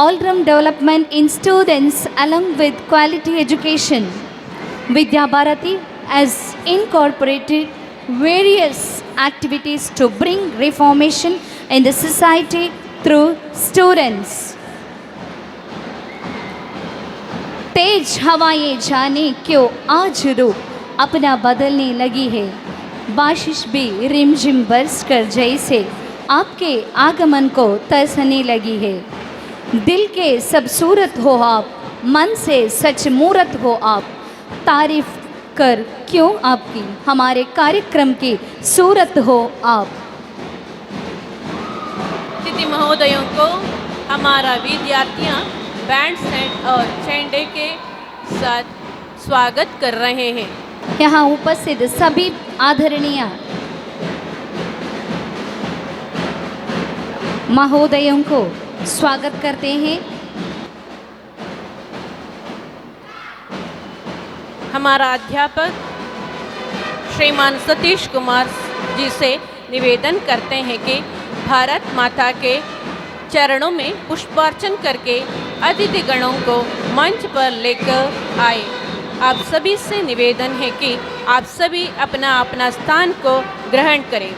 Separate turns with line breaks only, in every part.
all-round development in students along with quality education. Vidya Bharati has incorporated various activities to bring reformation in the society through students. तेज हवाएं जाने क्यों आज रूप अपना बदलने लगी है, बारिश भी रिमझिम बरस कर जैसे आपके आगमन को तरसने लगी है। दिल के सब सूरत हो आप, मन से सच मूरत हो आप, तारीफ कर क्यों आपकी हमारे कार्यक्रम की सूरत हो आप।
अतिथि महोदयों को हमारा विद्यार्थियां बैंड सेट और झंडे के साथ स्वागत कर रहे हैं।
यहाँ उपस्थित सभी आदरणीय महोदयों को स्वागत करते हैं।
हमारा अध्यापक श्रीमान सतीश कुमार जी से निवेदन करते हैं कि भारत माता के चरणों में पुष्पार्चन करके अतिथि गणों को मंच पर लेकर आए। आप सभी से निवेदन है कि आप सभी अपना अपना स्थान को ग्रहण करें।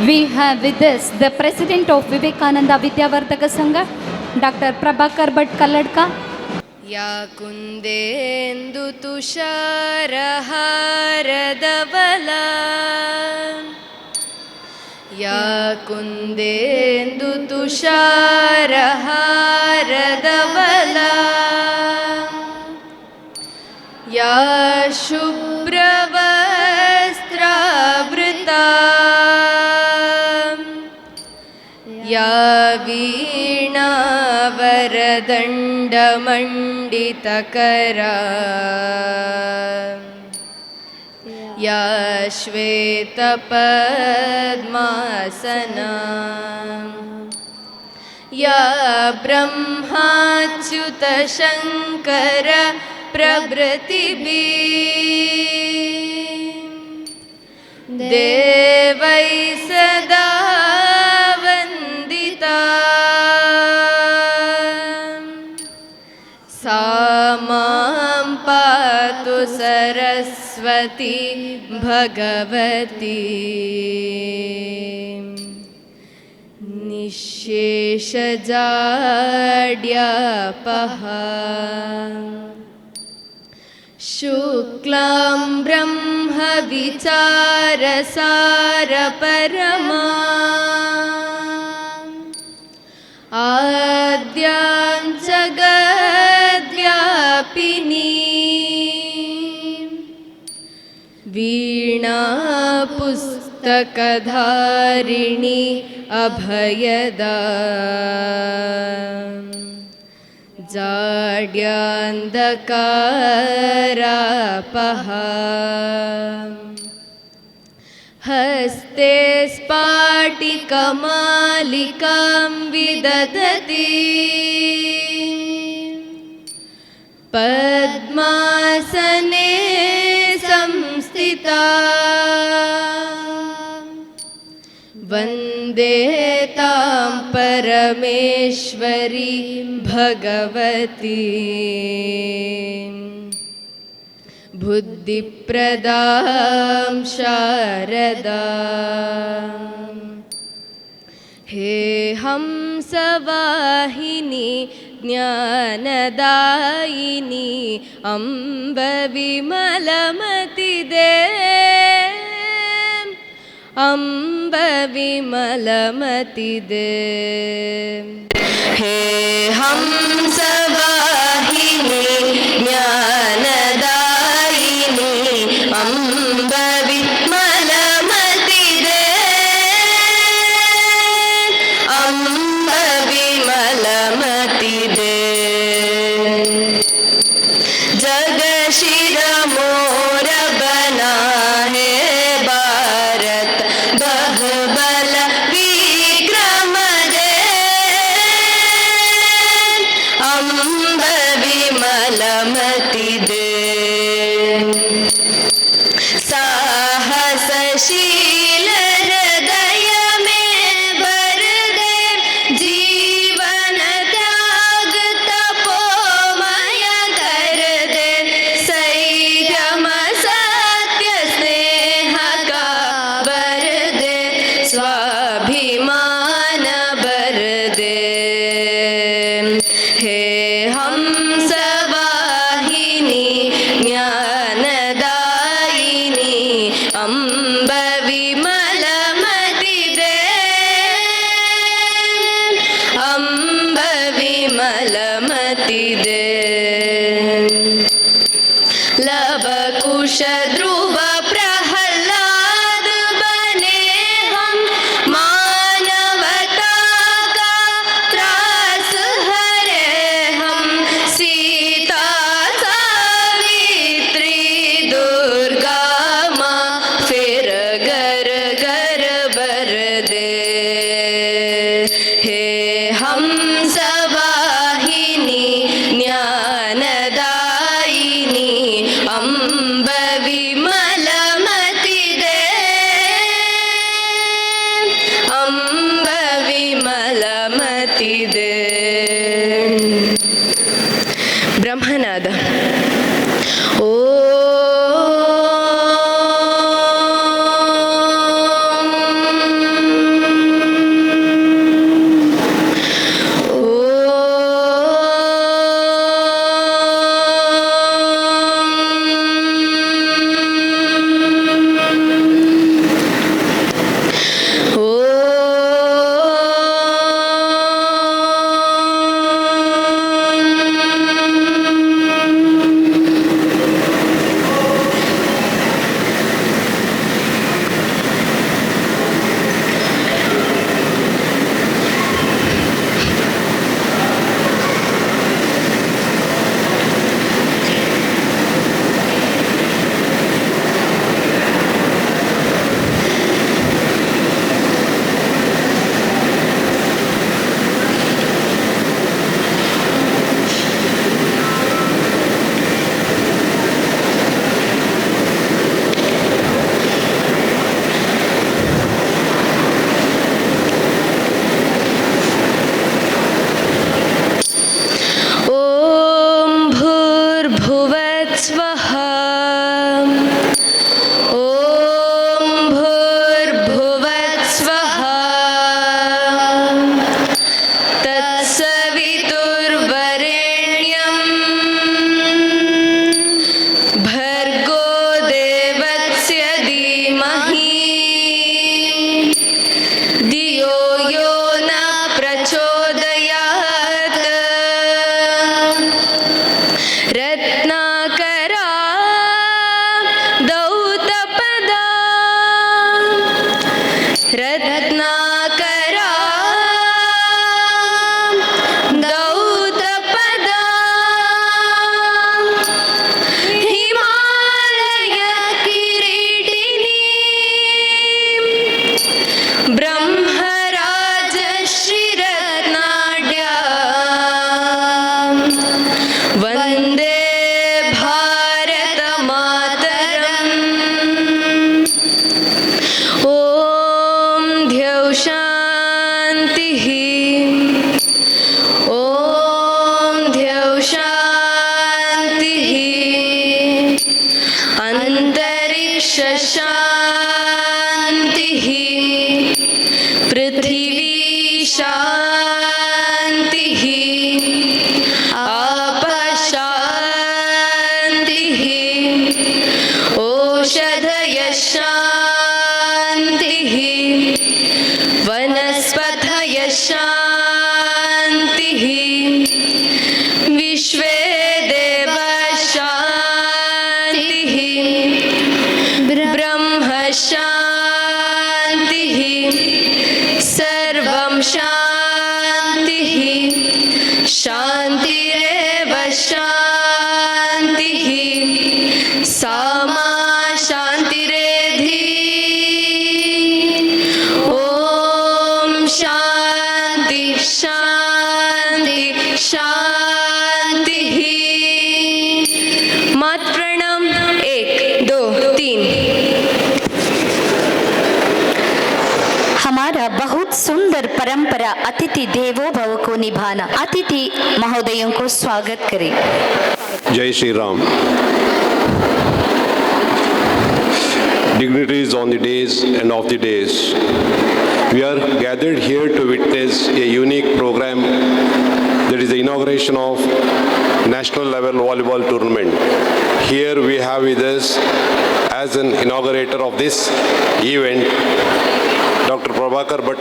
We have with us the President of Vivekananda Vidyavardhaka Sangha, Dr. Prabhakar Bhatt Kalladka.
या कुन्देन्दु तुषारहारधवला, या कुन्देन्दु तुषारहारधवला, या शुभ्रवस्त्रावृता, या वीणावरदण्डमण्डितकरा, या श्वेतपद्मासना, या ब्रह्माच्युतशङ्कर प्रभृतिभिः देवैः सदा वन्दिता, सा मां पातु सरस्वती भगवती निःशेषजाड्यापहा, शुक्लां ब्रह्मविचारसारपरमा, आद्यां जगद्व्यापिनी, वीणापुस्तकधारिणी अभयदा, जाड्यान्धकारापहा, हस्ते स्फाटिकमालिकां विदधति, पद्मासने संस्थिता, वन्दे तां परमेश्वरी भगवती बुद्धिप्रदां शारदाम्। हे हंसवाहिनी ज्ञानदायिनी अम्ब विमलमतिदे, अम्ब विमलमतिदे। हे हंसवाहिनी ज्ञानदायिनी अम्ब विमलमतिदे, अम्ब विमलमतिदे। जग शिर मोर बना है भारत, बहुबल विक्रम दे, अम्ब विमल मतिदे लव कुश ध्रुव प्रहलाद बने हम मानवता का त्रास हरे हम सीता सावित्री दुर्गा माँ फिर घर घर बर दे हे हम सवाहिनी ज्ञानदायिनी अम्ब विमलमति दे अम्ब विमलमति दे ब्रह्मनाद ओ रत्नाकरा दौतपदा हिमालय किरीटिनी ब्रह्मराज श्रीरत्नाढ्या वन्दे भारत मातरम् शान्तिः ॐ द्यौ शान्तिः अन्तरिक्ष शान्तिः पृथिवी शान्तिः आप शान्तिः ओषधय शान्तिः वनस्पतय शान्तिः विश्वे देव शान्तिः ब्रह्म शान्तिः सर्वं शान्तिः शान्तिरेव शान्तिः सामा शान्तिरेधि शांति शांति शांति मात प्रणाम 1 2 3
हमारा बहुत सुंदर परंपरा अतिथि देवो भव को निभाना। अतिथि महोदयों को स्वागत करें।
जय Shri Ram. Dignitaries on the days and of the days, we are gathered here to witness a unique program, that is the inauguration of national level volleyball tournament. Here we have with us as an inaugurator of this event Dr. Prabhakar Bhatt,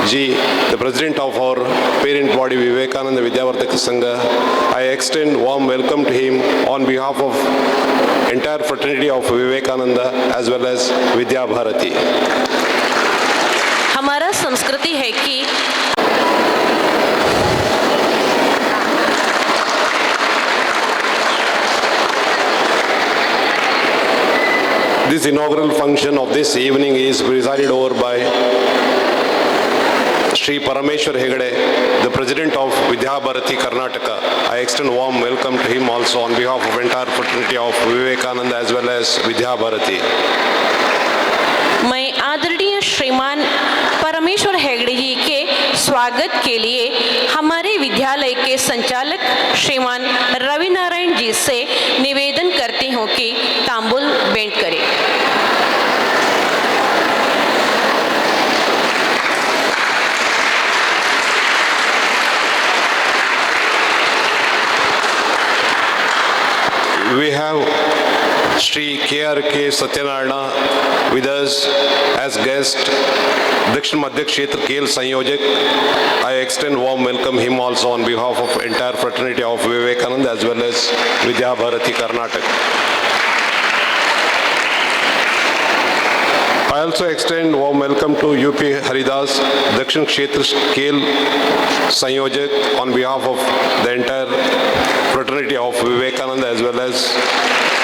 Ji, the president of our parent body Vivekananda Vidyavardhaka Sangha, I extend warm welcome to him on behalf of entire fraternity of Vivekananda as well as Vidya Bharati.
हमारा संस्कृति है कि
This inaugural function of this evening is presided over by Shri Parameshwar Hegde, the President of Vidya Bharati Karnataka. I extend warm welcome to him also on behalf of entire fraternity of Vivekananda as well as Vidya Bharati.
मैं आदरणीय श्रीमान परमेश्वर हेगड़े जी के स्वागत के लिए हमारे विद्यालय के संचालक श्रीमान रवि नारायण जी से निवेदन करती हूँ कि तांबूल भेंट करें।
We have Shri K.R.K. Satyanarayana with us as guest, Dakshin Madhya Kshetra Kel Sanyojak. I extend warm welcome him also on behalf of entire fraternity of Vivekananda as well as Vidya Bharati Karnataka. I also extend warm welcome to UP Haridas, Dakshin Kshetra Kel Sanyojak on behalf of the entire fraternity of Vivekananda as well as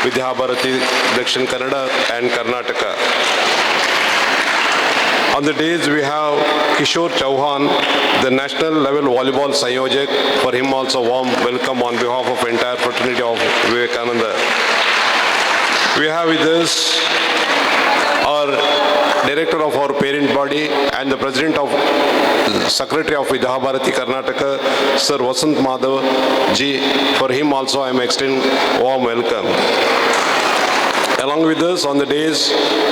Vidya Bharati, Dakshin Kannada and Karnataka. On the days we have Kishore Chauhan, the national level volleyball Sanyojak. For him also warm welcome on behalf of entire fraternity of Vivekananda. We have with us our director of our parent body and the president of secretary of Vidya Bharati Karnataka, Sir Vasant Madhav ji. For him also I am extending warm welcome. Along with us on the days,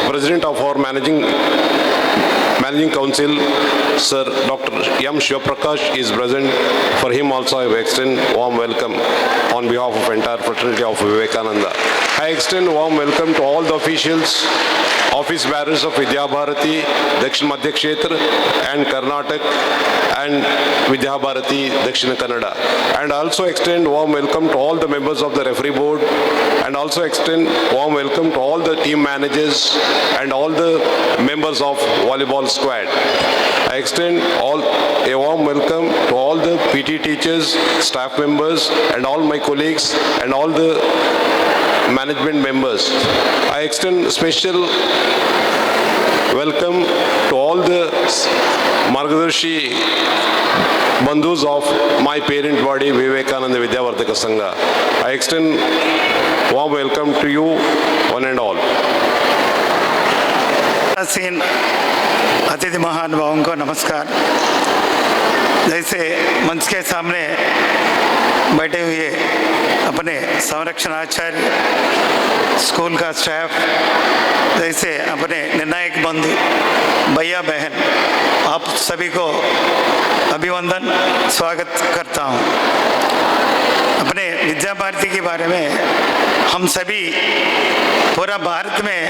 president of our managing council, Sir Dr. M. Shivaprakash is present. For him also I extend warm welcome on behalf of entire fraternity of Vivekananda. I extend warm welcome to all the officials, office bearers of Vidya Bharati, Dakshin Madhya Kshetra and Karnataka and Vidya Bharati, Dakshin Kannada. And also extend warm welcome to all the members of the referee board and also extend warm welcome to all the team managers and all the members of volleyball squad. I extend a warm welcome to all the PT teachers, staff members and all my colleagues and all the management members. I extend special welcome to all the Margadarshi Bandhus of my parent body Vivekananda Vidyavardhaka Sangha. I extend warm welcome to you one and all.
सीन अतिथि महानुभावों को नमस्कार। जैसे मंच के सामने बैठे हुए अपने संरक्षण आचार्य, स्कूल का स्टाफ, जैसे अपने निर्णायक बंधु भैया बहन, आप सभी को अभिवंदन स्वागत करता हूँ। अपने विद्या भारती के बारे में हम सभी पूरा भारत में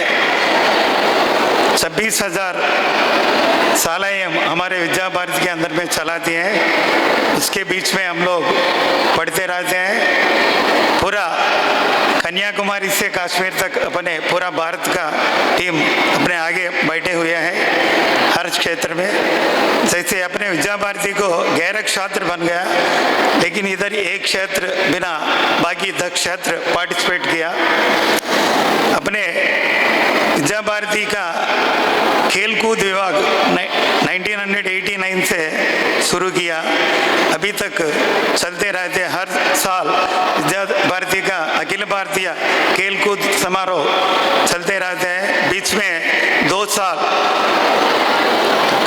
26,000 शालाएँ हमारे विद्या भारती के अंदर में चलाती हैं। उसके बीच में हम लोग पढ़ते रहते हैं। पूरा कन्याकुमारी से कश्मीर तक अपने पूरा भारत का टीम अपने आगे बैठे हुए हैं हर क्षेत्र में। जैसे अपने विद्या भारती को गैर क्षेत्र बन गया, लेकिन इधर एक क्षेत्र बिना बाकी 10 क्षेत्र पार्टिसिपेट किया। अपने विद्या भारती का खेलकूद विभाग 1989 से शुरू किया, अभी तक चलते रहते। हर साल विद्या भारती का अखिल भारतीय खेलकूद समारोह चलते रहते हैं। बीच में 2 साल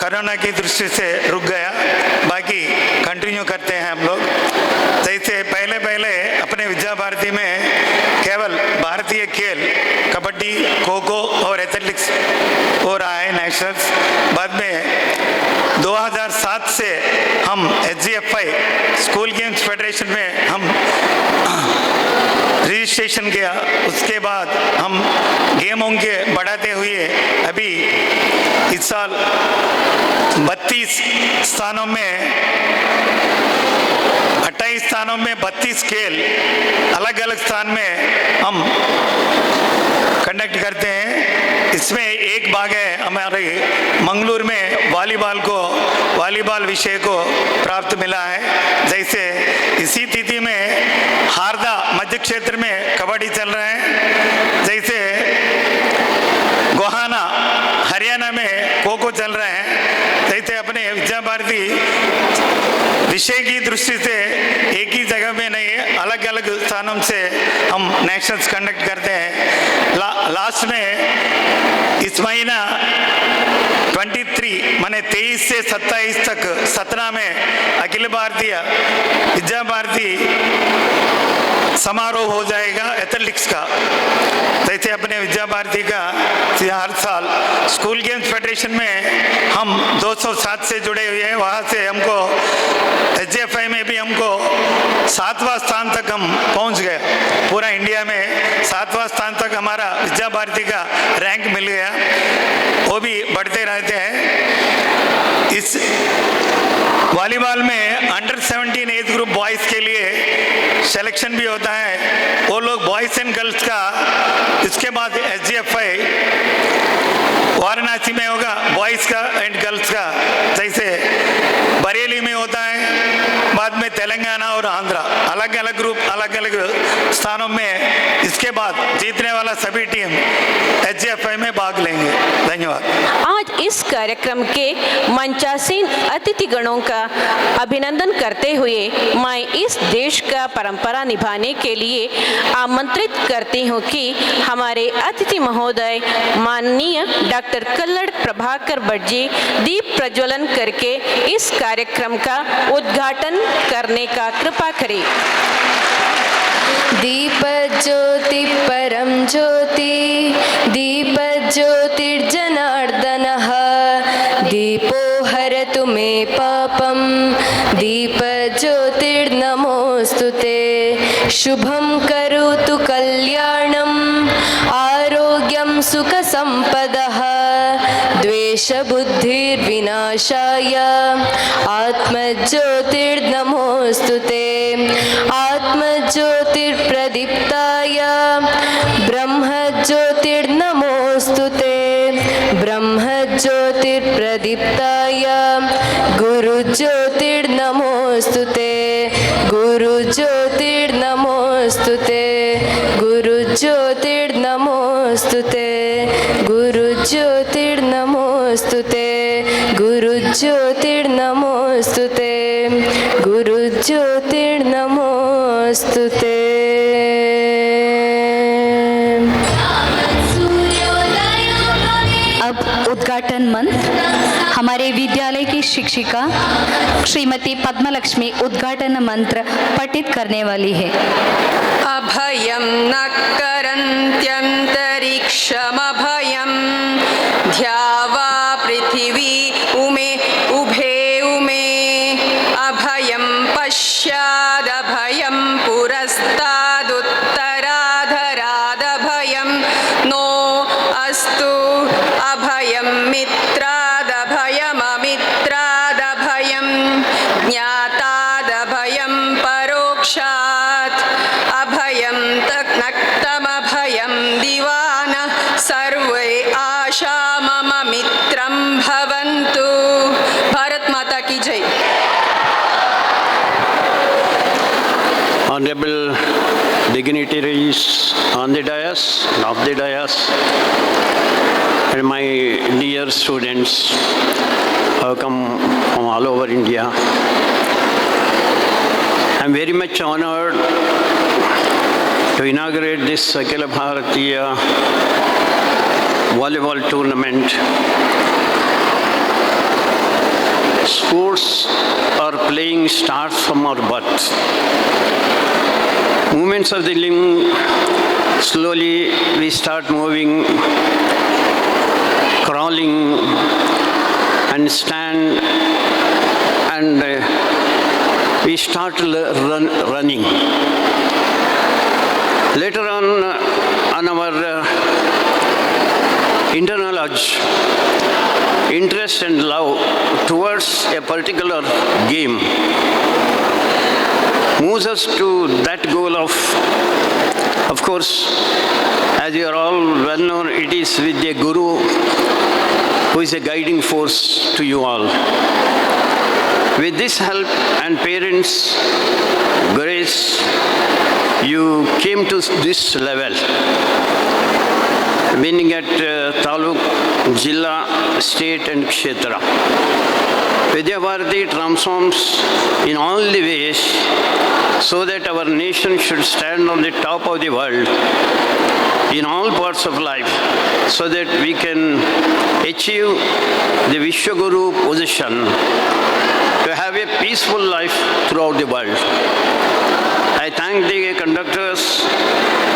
कोरोना की दृष्टि से रुक गया, बाकी कंटिन्यू करते हैं हम लोग। जैसे पहले अपने विद्या भारती में केवल भारतीय खेल कबड्डी, खो खो और एथलेटिक्स हो रहा है नेशनल्स। बाद में 2007 से हम HGFI स्कूल गेम्स फेडरेशन में हम रजिस्ट्रेशन किया। उसके बाद हम गेमों के बढ़ाते हुए लिए अभी इस साल 32 स्थानों में 28 स्थानों में 32 खेल अलग अलग स्थान में हम कंडक्ट करते हैं। इसमें एक भाग है हमारे मंगलूर में वॉलीबॉल विषय को प्राप्त मिला है। जैसे इसी तिथि में हारदा मध्य क्षेत्र में कबड्डी चल रहा है, जैसे गोहाना हरियाणा में खो खो चल रहा है। जैसे अपने विद्या भारती विषय की दृष्टि से एक ही जगह में नहीं, अलग अलग स्थानों से हम नेशनल्स कंडक्ट करते हैं। लास्ट में इस महीना 23 माने 23 से 27 तक सतना में अखिल भारतीय विद्या भारती समारोह हो जाएगा एथलेटिक्स का। जैसे अपने विद्या भारती का हर साल स्कूल गेम्स फेडरेशन में हम 207 से जुड़े हुए हैं, वहाँ से हमको SGFI में भी हमको 7वां स्थान तक हम पहुँच गए। पूरा इंडिया में 7वां स्थान तक हमारा विद्या भारती का रैंक मिल गया। वो भी बढ़ते रहते हैं। इस वॉलीबॉल में अंडर 17 एज ग्रुप बॉयज़ के लिए सिलेक्शन भी होता है। वो लोग बॉयज़ एंड गर्ल्स का, इसके बाद SGFI वाराणसी में होगा बॉयज़ का एंड गर्ल्स का, जैसे बरेली में होता है, बाद में तेलंगाना और आंध्रा, अलग अलग ग्रुप अलग अलग स्थानों में। इसके बाद जीतने वाला सभी टीम SGFI में भाग लेंगे। धन्यवाद।
आज इस कार्यक्रम के मंचासीन अतिथिगणों का अभिनंदन करते हुए मैं इस देश का परंपरा निभाने के लिए आमंत्रित करती हूँ कि हमारे अतिथि महोदय माननीय डॉक्टर कल्लड़ प्रभाकर भट्ट जी दीप प्रज्वलन करके इस कार्यक्रम का उद्घाटन करने का कृपा करें।
दीप ज्योति परम ज्योति दीप ज्योतिर्जनार्दनः दीपो हरतु मे पापं दीप ज्योतिर्नमोस्तुते शुभं करोतु कल्याणं आरोग्यं सुख संपदः द्वेषबुद्धिर्विनाशाय आत्मज्योतिर्नमोस्तुते आत्मज्योतिर्प्रदीप्ताय ब्रह्मज्योतिर्नमोस्तुते ब्रह्मज्योतिर्प्रदीप्ताय गुरुज्योतिर्नमोस्तुते गुरुज्योतिर्नमोस्तुते गुरुज्योतिर्नमोस्तुते गुरुज्योतिर्नमोस्तुते गुरुज्योतिर्नमोस्तुते गुरुज्योतिर्नमोस्तुते।
अब उद्घाटन मंत्र हमारे विद्यालय की शिक्षिका श्रीमती पद्मलक्ष्मी उद्घाटन मंत्र पठित करने वाली है।
अभयं न करन्त्यन्तरिक्षमभयं ध्यावा पृथिवी उमे उभे उमे अभयं पश्चादभयं पुरस्तादुत्तराधरादभयं नो अस्तु अभयं मित्रादभयममित्रादभयं ज्ञातादभयं परोक्षात् अभयं नक्तमभयं दिवान सर्वे आशा मम मित्रं भवन्तु। भारत माता की जय।
Honorable dignitaries on the dais, off the dais, and my dear students who have come from all over India. I am very much honored to inaugurate this Akhila Bharatiya volleyball tournament. Sports or playing starts from our birth. Movements of the limb, slowly we start moving, crawling and stand, and we start running. Later on our internal knowledge, interest and love towards a particular game moves us to that goal of course, as you are all well known, it is with a guru who is a guiding force to you all. With this help and parents' grace, you came to this level, meaning at Taluk, Jilla, State and Kshetra. Vidya Bharati transforms in all the ways so that our nation should stand on the top of the world in all parts of life, so that we can achieve the Vishwaguru position to have a peaceful life throughout the world. I thank the conductors,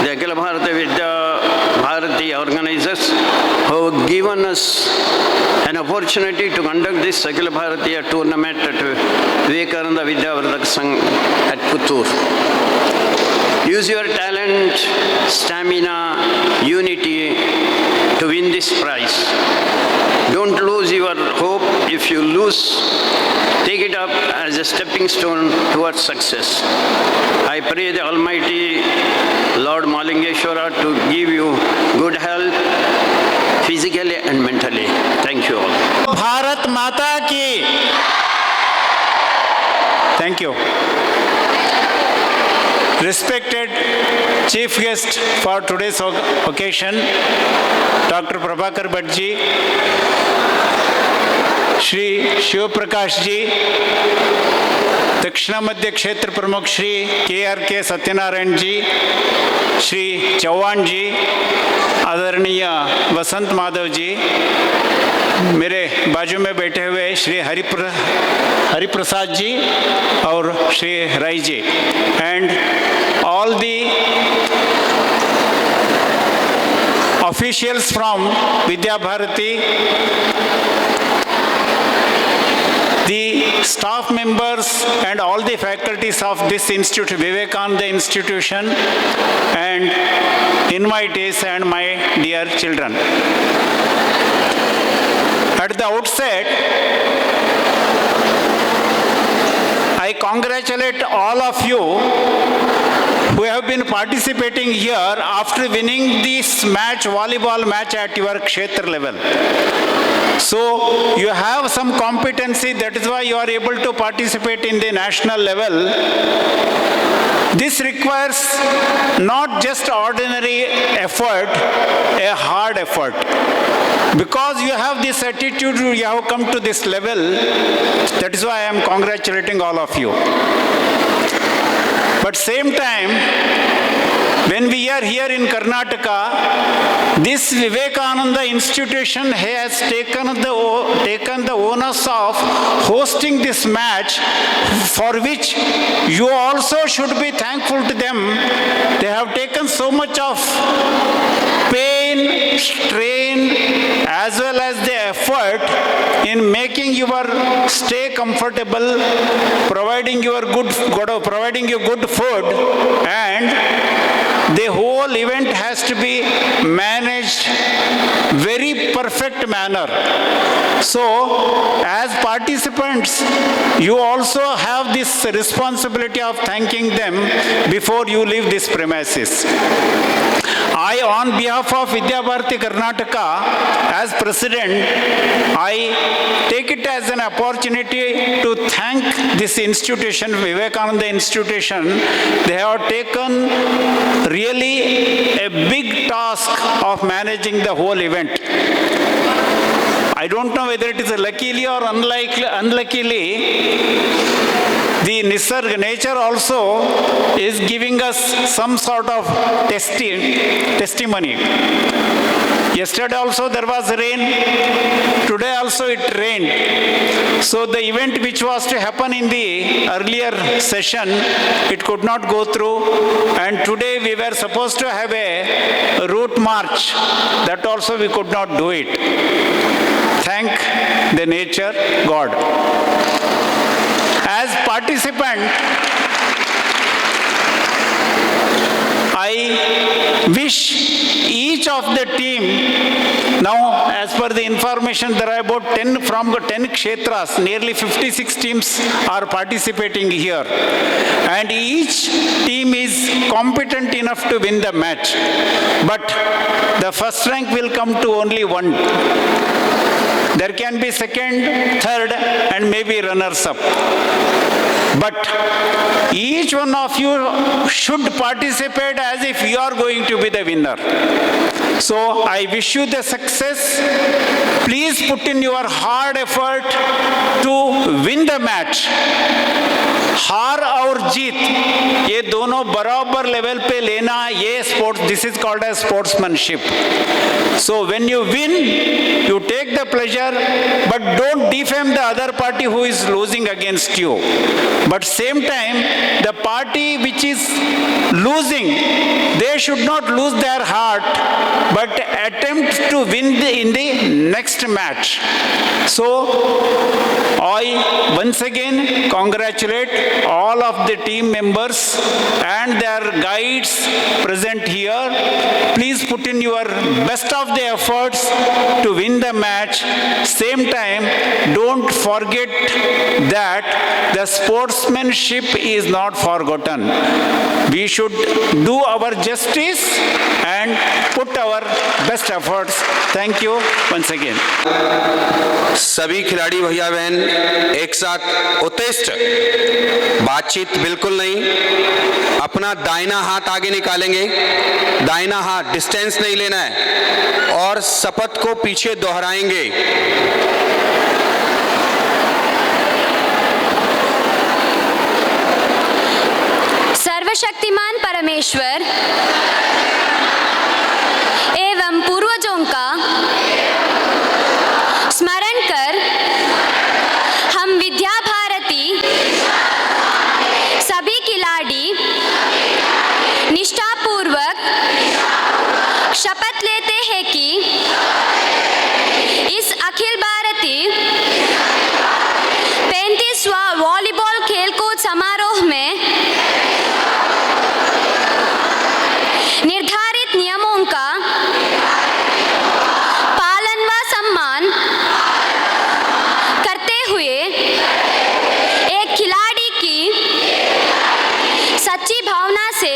the Akhila Bharata Vidya Bharati organizers who have given us an opportunity to conduct this Akhila Bharatiya tournament at Vivekananda Vidya Vardhak Sangh at Puttur. Use your talent, stamina, unity to win this prize. Don't lose your hope. If you lose, take it up as a stepping stone towards success. I pray the Almighty Lord Malingeshwara to give you good health, physically and mentally. Thank you all.
Bharat माता की. Thank you. Respected chief guest for today's occasion, Dr. Prabhakar Bhatt ji, Shri Shiv Prakash ji, दक्षिण मध्य क्षेत्र प्रमुख Shri KRK Satyanarayan जी, श्री चौहान जी, आदरणीय वसंत माधव जी, मेरे बाजू में बैठे हुए श्री हरिप्रसाद जी और Shri Rai ji, and all the officials from Vidya Bharati, the staff members and all the faculties of this institute, Vivekananda institution, and invitees and my dear children. At the outset, I congratulate all of you who have been participating here after winning this match, volleyball match at your Kshetra level. So you have some competency, that is why you are able to participate in the national level. This requires not just ordinary effort, a hard effort. Because you have this attitude, you have come to this level, that is why I am congratulating all of you. But same time, when we are here in Karnataka, this Vivekananda institution has taken the onus of hosting this match, for which you also should be thankful to them. They have taken so much of pain, strain, as well as the effort in making your stay comfortable, providing you good food, and the whole event has to be managed very perfect manner. So, as participants, you also have this responsibility of thanking them before you leave this premises. I, on behalf of Vidya Bharati Karnataka, as president, I take it as an opportunity to thank this institution, Vivekananda institution. They have taken really a big task of managing the whole event. I don't know whether it is luckily or unluckily, the Nisarga, nature also is giving us some sort of testimony. Yesterday also there was rain, today also it rained. So the event which was to happen in the earlier session, it could not go through, and today we were supposed to have a route march, that also we could not do it. Thank the nature, God. As participant, I wish each of the team
Now, as per the information, there are about 10 from 10 kshetras, nearly 56 teams are participating here. And each team is competent enough to win the match. But the first rank will come to only one. There can be second, third, and maybe runners-up. But each one of you should participate as if you are going to be the winner. So I wish you the success. Please put in your hard effort to win the match. हार और जीत ये दोनों बराबर level पे लेना, ये sports, this is called as sportsmanship. So when you win, you take the pleasure, but don't defame the other party who is losing against you. But same time, the party which is losing, they should not lose their heart, but attempt to win in the next match. So I once again congratulate all of the team members and their guides present here. Please put in your best of the efforts to win the match. Same time, don't forget that the sportsmanship is not forgotten. We should do our justice and put our best efforts. Thank you once again.
सभी खिलाड़ी भैया बहन एक साथ उत्कृष्ट बातचीत बिल्कुल नहीं, अपना दाहिना हाथ आगे निकालेंगे, दाहिना हाथ डिस्टेंस नहीं लेना है और शपथ को पीछे दोहराएंगे.
सर्वशक्तिमान परमेश्वर एवं पूर्वजों का स्मरण कर हम विद्या भारती सभी खिलाड़ी निष्ठापूर्वक शपथ लेते हैं कि इस अखिल भारतीय 35वां वॉलीबॉल खेलकूद समारोह में निर्धारित नियमों का पालन व सम्मान करते हुए एक खिलाड़ी की सच्ची भावना से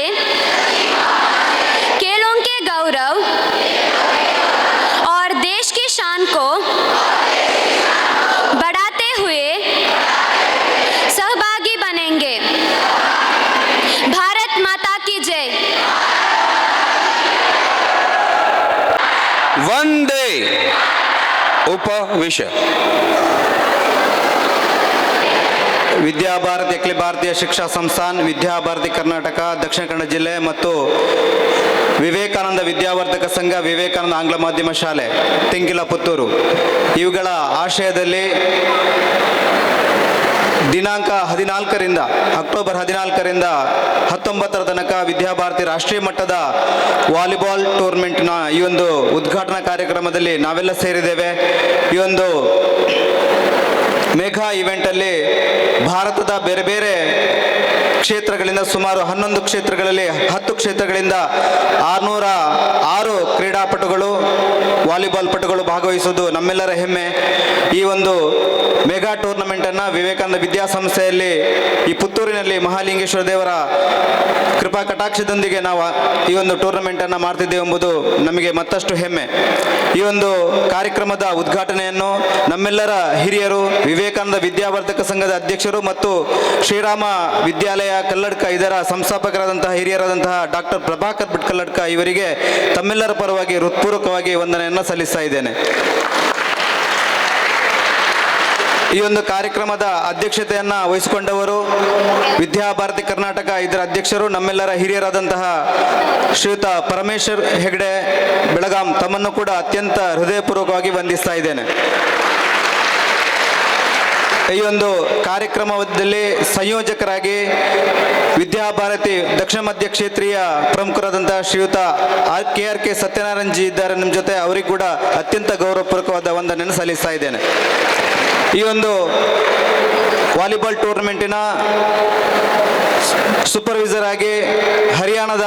खेलों के गौरव और देश की शान को बढ़ाते हुए सहभागी बनेंगे. भारत माता की जय.
वंदे उपविश्य.
ವಿದ್ಯಾಭಾರತಿ ಅಖಿಲ ಭಾರತೀಯ ಶಿಕ್ಷಾ ಸಂಸ್ಥಾನ್, ವಿದ್ಯಾಭಾರತಿ ಕರ್ನಾಟಕ ದಕ್ಷಿಣ ಕನ್ನಡ ಜಿಲ್ಲೆ ಮತ್ತು ವಿವೇಕಾನಂದ ವಿದ್ಯಾವರ್ಧಕ ಸಂಘ, ವಿವೇಕಾನಂದ ಆಂಗ್ಲ ಮಾಧ್ಯಮ ಶಾಲೆ ತೆಂಕಿಲ ಪುತ್ತೂರು ಇವುಗಳ ಆಶ್ರಯದಲ್ಲಿ ದಿನಾಂಕ 14ರಿಂದ ಅಕ್ಟೋಬರ್ 14ರಿಂದ 19ರ ತನಕ ವಿದ್ಯಾಭಾರತಿ ರಾಷ್ಟ್ರೀಯ ಮಟ್ಟದ ವಾಲಿಬಾಲ್ ಟೂರ್ನಮೆಂಟ್ನ ಈ ಒಂದು ಉದ್ಘಾಟನಾ ಕಾರ್ಯಕ್ರಮದಲ್ಲಿ ನಾವೆಲ್ಲ ಸೇರಿದ್ದೇವೆ. ಈ ಒಂದು ಮೆಗಾ ಇವೆಂಟಲ್ಲಿ ಭಾರತದ ಬೇರೆ ಬೇರೆ ಕ್ಷೇತ್ರಗಳಿಂದ ಸುಮಾರು 11 ಕ್ಷೇತ್ರಗಳಲ್ಲಿ 10 ಕ್ಷೇತ್ರಗಳಿಂದ 606 ಕ್ರೀಡಾಪಟುಗಳು, ವಾಲಿಬಾಲ್ ಪಟುಗಳು ಭಾಗವಹಿಸುವುದು ನಮ್ಮೆಲ್ಲರ ಹೆಮ್ಮೆ. ಈ ಒಂದು ಮೆಗಾ ಟೂರ್ನಮೆಂಟನ್ನು ವಿವೇಕಾನಂದ ವಿದ್ಯಾಸಂಸ್ಥೆಯಲ್ಲಿ ಈ ಪುತ್ತೂರಿನಲ್ಲಿ ಮಹಾಲಿಂಗೇಶ್ವರ ದೇವರ ಕೃಪಾ ಕಟಾಕ್ಷದೊಂದಿಗೆ ನಾವು ಈ ಒಂದು ಟೂರ್ನಮೆಂಟನ್ನು ಮಾಡ್ತಿದ್ದೇವೆ ಎಂಬುದು ನಮಗೆ ಮತ್ತಷ್ಟು ಹೆಮ್ಮೆ. ಈ ಒಂದು ಕಾರ್ಯಕ್ರಮದ ಉದ್ಘಾಟನೆಯನ್ನು ನಮ್ಮೆಲ್ಲರ ಹಿರಿಯರು, ವಿವೇಕಾನಂದ ವಿದ್ಯಾವರ್ಧಕ ಸಂಘದ ಅಧ್ಯಕ್ಷರು ಮತ್ತು ಶ್ರೀರಾಮ ವಿದ್ಯಾಲಯ ಕಲ್ಲಡ್ಕ ಇದರ ಸಂಸ್ಥಾಪಕರಾದಂತಹ ಹಿರಿಯರಾದಂತಹ ಡಾಕ್ಟರ್ ಪ್ರಭಾಕರ್ ಭಟ್ ಕಲ್ಲಡ್ಕ ಇವರಿಗೆ ತಮ್ಮೆಲ್ಲರ ಪರವಾಗಿ ಹೃತ್ಪೂರ್ವಕವಾಗಿ ವಂದನೆಯನ್ನು ಸಲ್ಲಿಸ್ತಾ ಇದ್ದೇನೆ. ಈ ಒಂದು ಕಾರ್ಯಕ್ರಮದ ಅಧ್ಯಕ್ಷತೆಯನ್ನು ವಹಿಸಿಕೊಂಡವರು ವಿದ್ಯಾಭಾರತಿ ಕರ್ನಾಟಕ ಇದರ ಅಧ್ಯಕ್ಷರು ನಮ್ಮೆಲ್ಲರ ಹಿರಿಯರಾದಂತಹ ಶ್ರೀಯುತ ಪರಮೇಶ್ವರ್ ಹೆಗ್ಡೆ ಬೆಳಗಾಂ, ತಮ್ಮನ್ನು ಕೂಡ ಅತ್ಯಂತ ಹೃದಯಪೂರ್ವಕವಾಗಿ ವಂದಿಸ್ತಾ ಇದ್ದೇನೆ. ಈ ಒಂದು ಕಾರ್ಯಕ್ರಮದಲ್ಲಿ ಸಂಯೋಜಕರಾಗಿ ವಿದ್ಯಾಭಾರತಿ ದಕ್ಷಿಣ ಮಧ್ಯ ಕ್ಷೇತ್ರೀಯ ಪ್ರಮುಖರಾದಂತಹ ಶ್ರೀಯುತ KRK ಸತ್ಯನಾರಾಯಣ್ ಜಿ ಇದ್ದಾರೆ ನಮ್ಮ ಜೊತೆ. ಅವರಿಗೆ ಕೂಡ ಅತ್ಯಂತ ಗೌರವಪೂರ್ವಕವಾದ ವಂದನೆಯನ್ನು ಸಲ್ಲಿಸ್ತಾ ಇದ್ದೇನೆ. ಈ ಒಂದು ವಾಲಿಬಾಲ್ ಟೂರ್ನಮೆಂಟಿನ ಸೂಪರ್ವೈಸರ್ ಆಗಿ ಹರಿಯಾಣದ